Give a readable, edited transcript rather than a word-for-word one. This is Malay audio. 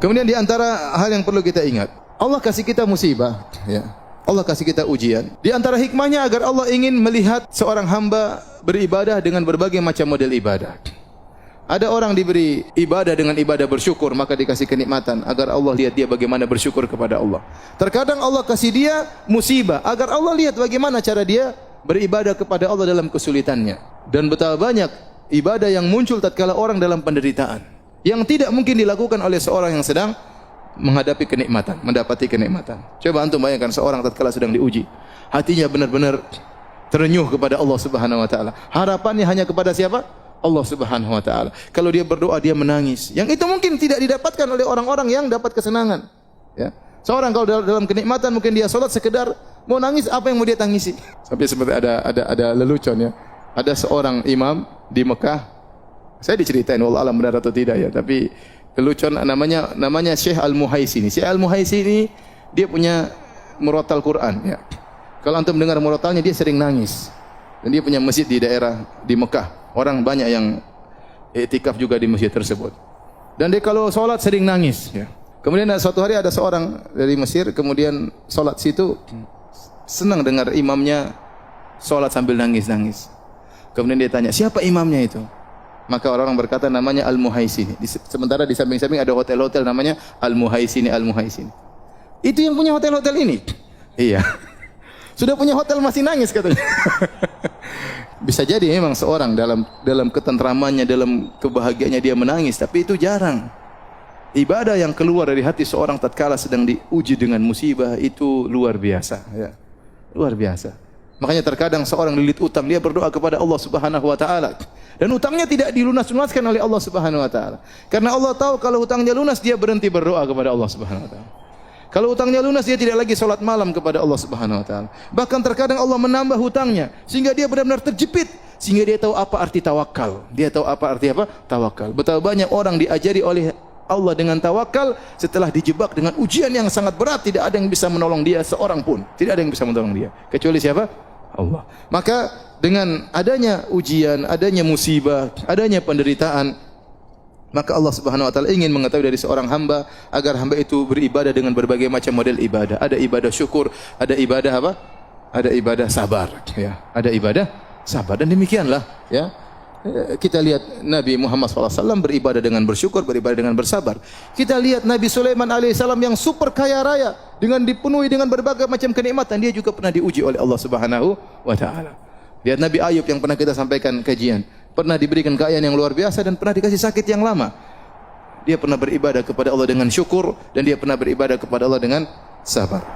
Kemudian di antara hal yang perlu kita ingat, Allah kasih kita musibah, ya. Allah kasih kita ujian. Di antara hikmahnya agar Allah ingin melihat seorang hamba beribadah dengan berbagai macam model ibadah. Ada orang diberi ibadah dengan ibadah bersyukur, maka dikasih kenikmatan agar Allah lihat dia bagaimana bersyukur kepada Allah. Terkadang Allah kasih dia musibah agar Allah lihat bagaimana cara dia beribadah kepada Allah dalam kesulitannya. Dan betapa banyak ibadah yang muncul tatkala orang dalam penderitaan, yang tidak mungkin dilakukan oleh seorang yang sedang menghadapi kenikmatan, mendapati kenikmatan. Coba antum bayangkan seorang tatkala sedang diuji, hatinya benar-benar terenyuh kepada Allah Subhanahu wa taala. Harapannya hanya kepada siapa? Allah Subhanahu wa taala. Kalau dia berdoa dia menangis. Yang itu mungkin tidak didapatkan oleh orang-orang yang dapat kesenangan. Ya. Seorang kalau dalam kenikmatan mungkin dia salat sekedar mau nangis, apa yang mau dia tangisi? Sampai seperti ada lelucon ya. Ada seorang imam di Mekah. Saya diceritain wallah alam benar atau tidak ya, tapi lelucon namanya Syekh Al-Muhaisini. Syekh Al-Muhaisini dia punya murattal Quran ya. Kalau antum dengar murattalnya dia sering nangis. Dan dia punya masjid di daerah di Mekah. Orang banyak yang iktikaf juga di masjid tersebut. Dan dia kalau salat sering nangis ya. Kemudian suatu hari ada seorang dari Mesir kemudian salat situ, senang dengar imamnya salat sambil nangis-nangis. Kemudian dia tanya, "Siapa imamnya itu?" Maka orang berkata namanya Al-Muhaisini. Sementara di samping-samping ada hotel-hotel namanya Al-Muhaisini, Al-Muhaisini. Itu yang punya hotel-hotel ini? Iya. Sudah punya hotel masih nangis katanya. Bisa jadi memang seorang dalam ketentramannya, dalam kebahagiaannya dia menangis, tapi itu jarang. Ibadah yang keluar dari hati seorang tatkala sedang diuji dengan musibah itu luar biasa, ya. Luar biasa. Makanya terkadang seorang lilit utang, dia berdoa kepada Allah Subhanahu wa taala. Dan utangnya tidak dilunas-lunaskan oleh Allah Subhanahu wa taala. Karena Allah tahu kalau utangnya lunas dia berhenti berdoa kepada Allah Subhanahu wa taala. Kalau utangnya lunas dia tidak lagi salat malam kepada Allah Subhanahu wa taala. Bahkan terkadang Allah menambah hutangnya sehingga dia benar-benar terjepit, sehingga dia tahu apa arti tawakal. Dia tahu apa arti apa? Tawakal. Betapa banyak orang diajari oleh Allah dengan tawakal setelah dijebak dengan ujian yang sangat berat, tidak ada yang bisa menolong dia seorang pun. Tidak ada yang bisa menolong dia kecuali siapa? Allah. Maka dengan adanya ujian, adanya musibah, adanya penderitaan, maka Allah Subhanahu wa taala ingin mengetahui dari seorang hamba agar hamba itu beribadah dengan berbagai macam model ibadah. Ada ibadah syukur, ada ibadah apa? Ada ibadah sabar, ya. Ada ibadah sabar dan demikianlah, ya. Kita lihat Nabi Muhammad SAW beribadah dengan bersyukur, beribadah dengan bersabar. Kita lihat Nabi Sulaiman alaihissalam yang super kaya raya dengan dipenuhi dengan berbagai macam kenikmatan, dia juga pernah diuji oleh Allah Subhanahu wa taala. Lihat Nabi Ayub yang pernah kita sampaikan kajian, pernah diberikan kekayaan yang luar biasa dan pernah dikasih sakit yang lama. Dia pernah beribadah kepada Allah dengan syukur dan dia pernah beribadah kepada Allah dengan sabar.